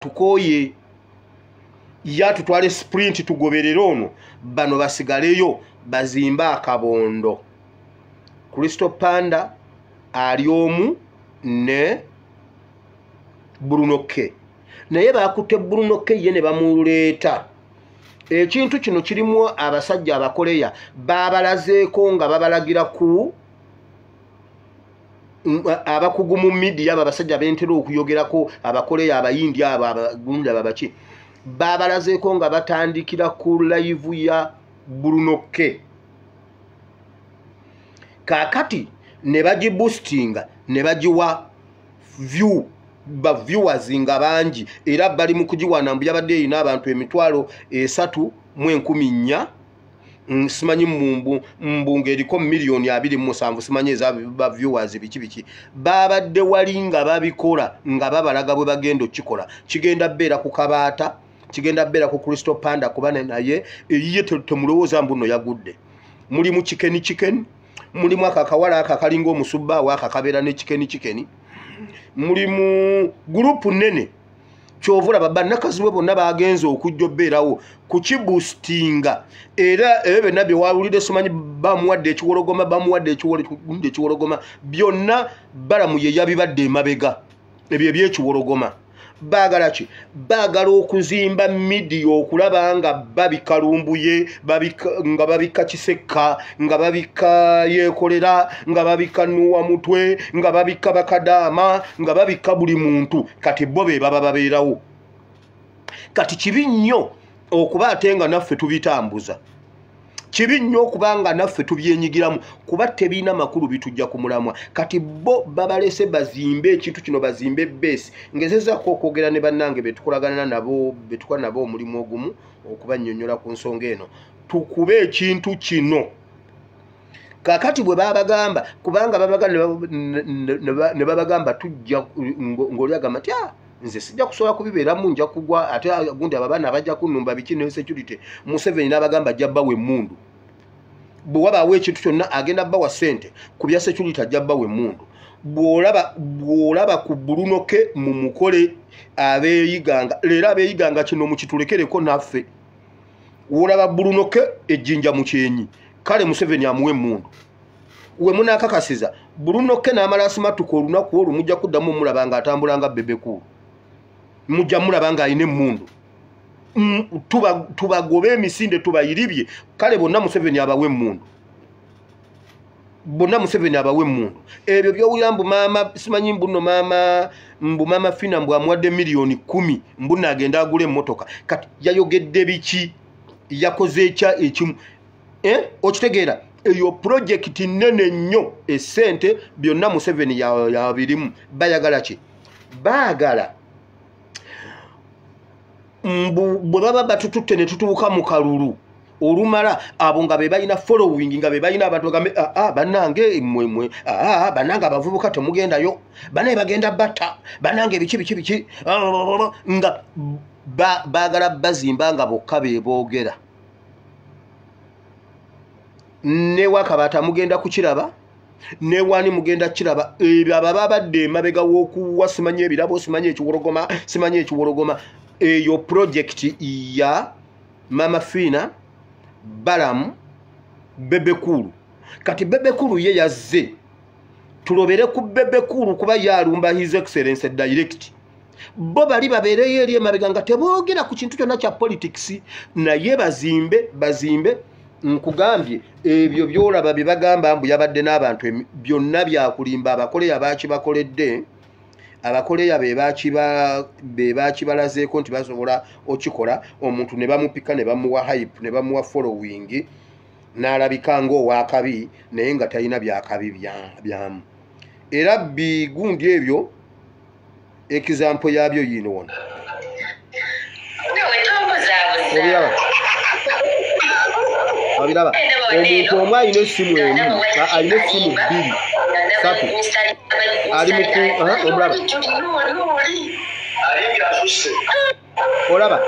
tukoye ya tutwale sprint tugoberera ono bano basigaleyo bazimba akabondo. Crystal Panda ali omu ne Bruno K. Naye bakutte Bruno K ye ne bamuleeta. Ekintu kino kirimu abasajja abakoleya babalazeeko nga babalagira ku abakugu mu media abasajja bentera okuyogerako abakoleya abayindi abo abagundi abaki babalazeeko nga batandikira ku live ya Bruno K. Kakati ne bagiboostinga ne bagiwa view ba viewers nga bangi era bali mu kugiwana mbu yabadde ina abantu emitwalo 3.4 simanyi mbunge eriko milioni 2.7 simanyi eza ba viewers biki babadde wali nga babikola nga babalaga bwe bagendo kikola kigenda bera ku kabaata kigenda bera ku Crystal Panda kubane naye eyiye temulowooza mbuno yagudde muli mu chicken muli mu akakawala akakalingo omusubba wa akakabera ne chicken muli mu group nene kyovula babannakazi we bonna bagenze okujjoberawo kukiboostinga era ebe nabye wawulide simanyi bamuwadde ekiwologoma byonna balamu ye yabibadde emabega ebyo ebyekiwologoma bagala ki bagala okuzimba media okulaba nga babikalumbuye nga babika kiseka nga babika yekolera nga babika nuwa mutwe nga babika bakadama nga babika buli muntu kati bobe baba babeerawo kati kibi nnyo okuba atenga naffe tubitambuza kibi nnyo okubanga naffe tubyenyigiramu kuba tebina makulu bitujja kumulamwa kati bo babalese bazimbe ekintu kino bazimbe base ngezezaako okwogera ne bannange betukolagana nabo betukola nabo omulimu ogumu okubannyonnyola ku nsonga eno tukube ekintu kino kakati bwe babagamba kubanga ne babagamba tujja ng'oli agamba nti nze sijja kusobola kubibeeramu nja kugwa ate gundi ababaana bajja kunnumba biki ne security Museveni n'abagamba ajja bbawa emmundu bwe wabaawo ekintu kyonna agenda bbawa ssente ku bya security ajja bbawa emmundu bw'olaba ku Bruno K mu mukole abeeyiganga leero abeeyiganga kino mukitulekereko naffe wolaba Bruno K ejjinja mu kyenyi kale Museveni amuwe emmundu we munaakakasiza Bruno K n'amala asimatuka olunaku olwo mujja kuddamu omulaba nga atambulanga bebekulu mujja mulaba nga ayina emmundu tubagobe emisinde tubayiribye kale bonna Museveni abawe emmundu ebyo byowulira mbu maama simanyi mbuno maama Fina mbu amuwadde milioni 10 mbuna agenda agula emmotoka kati yayogedde biki yakoze ekya ekimu okitegeera eyo project nene nnyo essente byonna Museveni yabirimu bayagala ki baagala bwe baba batututte ne tutuuka mu kalulu olumala abo nga be balina following nga be balina abantu bagambe bannange mmwe bannange abavubuka temugendayo banaye bagenda batta bannange biki nga baagala bazimba nga bokka be boogera ne Wakabaata mugenda kukiraba ne wani mugenda kiraba ebyo ababa badde emabega w'okuwa simanyi ebirabo simanyi ekiwologoma eyo project ya Mama Fina Balamu Bebekulu kati Bebekulu ye yazze tulobere ku Bebekulu kuba yalumba His Excellency direct bo bali babeereyo eri emabega nga teboogera ku kintu kyonna kya politics naye bazimbe nkugambye ebyo byolaba bibagamba mbu yabadde n'abantu byonna byakulimba abakoleya bakibakoledde abakoleya be bakibalazeeko nti basobola okikola omuntu ne bamupika ne bamuwa hype ne bamuwa following n'alabika ng'owakabi naye nga talina byakabi byamu era bigundi ebyo example yabyo yino wona abiraba omuntu omu alina essimu emu alina essimu 2 3 ali muku omulaba olaba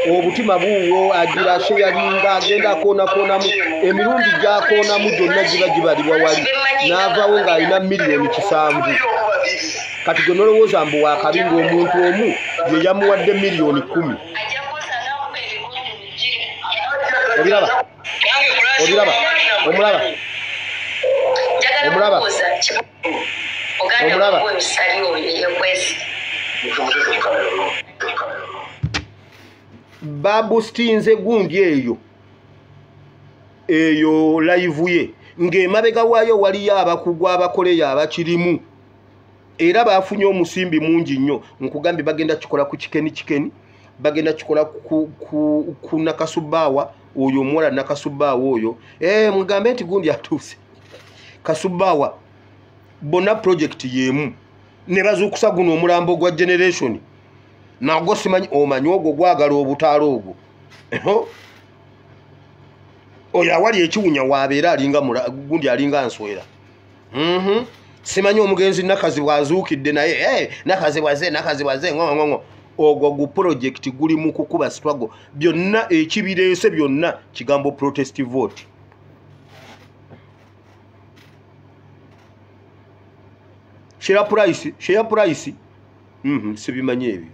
obutima buuwo agira sheyalinga agenda akoonamu emirundi gy'akoonamu gyonna giba gibalibwa wali n'avaawo ng'alina milioni 7 kati gwe nolowooza mbu wakabi ng'omuntu omu ye yamuwadde miliyoni 10. Obiraba babustinze gundi eyo live ye ng'emabega waayo waliyo abakugu abakoleyo abakirimu era bafunye omusimbi mungi nnyo nkugambye bagenda kikola ku kikeni bagenda kikola ku Nakasubaawa oyo omuwala Nakasubaawa oyo mugambe nti gundi atuuse Kasubaawa bona project yemu ne bazukusa guno omulambo gwa generation nago simanyi omanyi ogwo gwagala obutaalo ogwo oyo awali ekiwunya wabeera alinga gundi alinga nswera simanyi omugenzi Nakazi bwazuukidde naye Nakazi bwaze ng'ong'ong'o ogwo gu project guli mu kukuba struggle byonna ekibireese byonna kigambo protest vote. Share price sibimanyi ebyo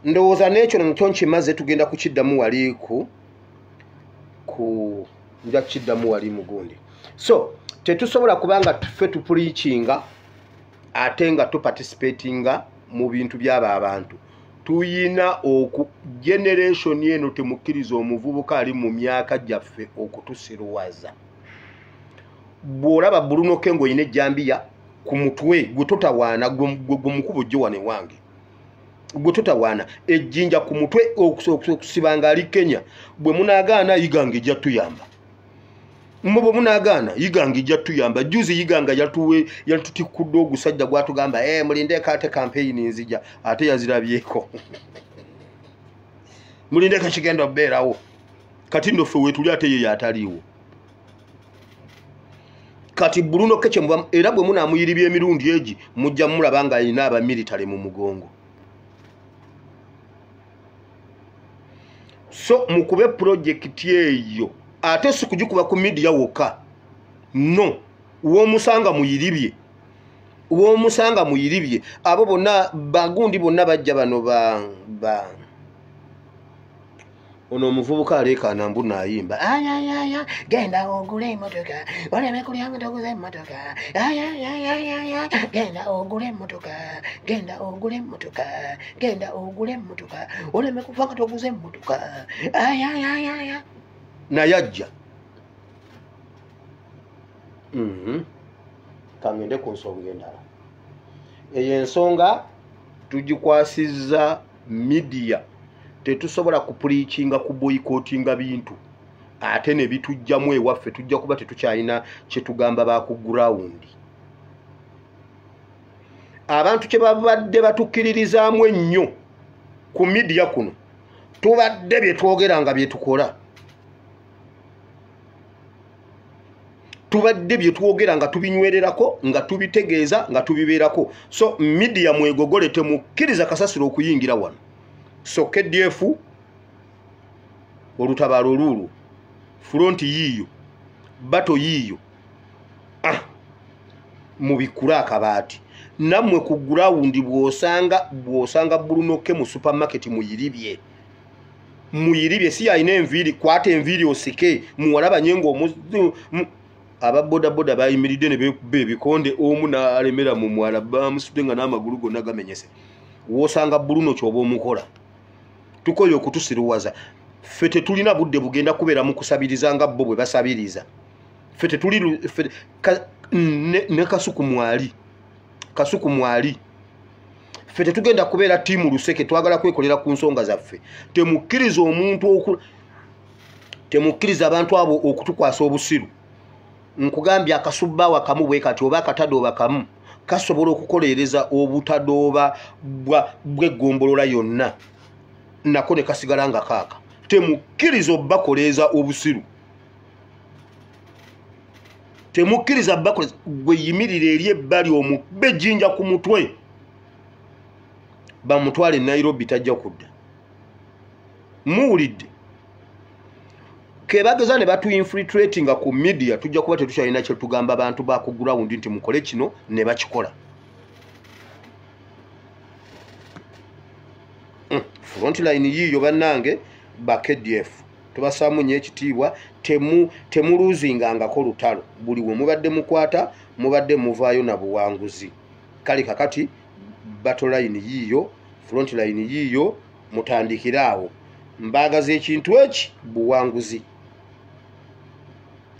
ndowooza n'ekyo nakyo nkimaze tugenda kukiddamu wali nja kukiddamu wali mugundi. So tetusobola kubanga tuffe tupuliikinga ate nga tuparticipatinga mu bintu by'aba abantu. Tuyina generation eno temukkiriza omuvubuka ali mu myaka gyaffe okutusiruwaza. Bw'olaba Bruno Kengo yine jambiya ku mutwe gwe totawaana gwe mukubo gye wane wange gwe totawaana ejjinja ku mutwe okusibanga ali Kenya bwe munagaana yiganga ejja tuyamba mbo munagaana yiganga ejja tuyamba juzi yiganga yatutikudde ogusajja gwatugamba mulinde kate campaign nzija ate yazirabyeko mulinde kachigenda beerawo kati ndofe wetuli ate ye yataliwo kati Bruno Keche era bwe munamuyiribya emirundi egi mujja mulabanga alina aba military mu mugongo. So mukube project eyo ate sikujikuba ku media woka no uwomusanga muyiribye abo bonna bagundi bonna bajja bano ba ono muvubuka aleka nambu nayimba ayayaya genda ogule motoka oleme kulyanga toguze motoka ayayaya genda ogule motoka oleme kuvanga toguze motoka ayayaya nayajja kangende ku nsonga endala eyo ensonga tugikwasizza media tetusobola kupreachinga ku boycottinga bintu ate ne bitujjamu ewaffe tujja kuba tetukyalina kye tugamba ba ku ground. Abantu kye babadde batukkiririzaamu ennyo ku media kuno tubadde bye twogeranga bye tukola tubadde bye twogeranga tubinywererako nga tubitegeeza nga tubibeerako. So media mwegogole temukkiriza kasasiro okuyingira wano. So KDF olutabaalo olulwo front yiyo bato yiyo mubikula akabaati namwe ku ground bwosanga Bruno mu supermarket muyiribye si ayina enviiri kwata enviiri osike muwalaba nyengo ababodaboda bayimiridde ne bebikonde omu nalemera mu mwala bamusudde nga n'amagulu gonna gamenyese wosanga Bruno kyoba omukola tukoye okutusiruwaza ffe tetulina budde bugenda kubeera mu kusabiriza nga bo bwe basabiriza ffe tetuli ne kasuku mwali ffe tetugenda kubeera tiimu luseke twagala kwekolera ku nsonga zaffe temukkiriza abantu abo okutukwasa obusiru nkugambye akasubaawa kamu bwe kati oba akatadooba kamu kasobola okukolereza obutadooba bw'eggombolola yonna nako ne kasigala nga kaaka temukkiriza bakoleza obusiru temukkiriza bakoleza gwe yimirire eri ebbali omubbe ejjinja ku mutwe bamutwale Nairobi tajja kudda muwulidde kebageza ne batu infiltratinga ku media tujja kuba tetukyalina kye tugamba abantu ba ku ground nti mukole kino ne bakikola Frontline yiyo bannange ba KDF tubasaamu nnyo ekitiibwa temuluuzingangako lutalo buli we mubadde mukwata mubadde muvaayo na buwanguzi kale kakati battle line yiyo frontline yiyo mutandikire awo mbaagaza ekintu eki buwanguzi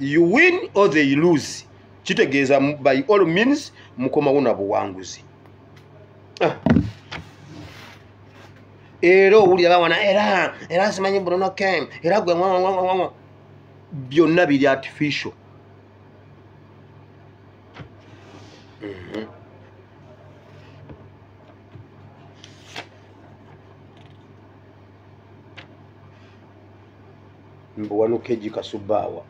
you win or they lose kitegeeza by all means mukomawo na buwanguzi era owulira bawana era simanyi Bruno Kem era gwe byonna biri artificial mbuwanuka ejikasubaawa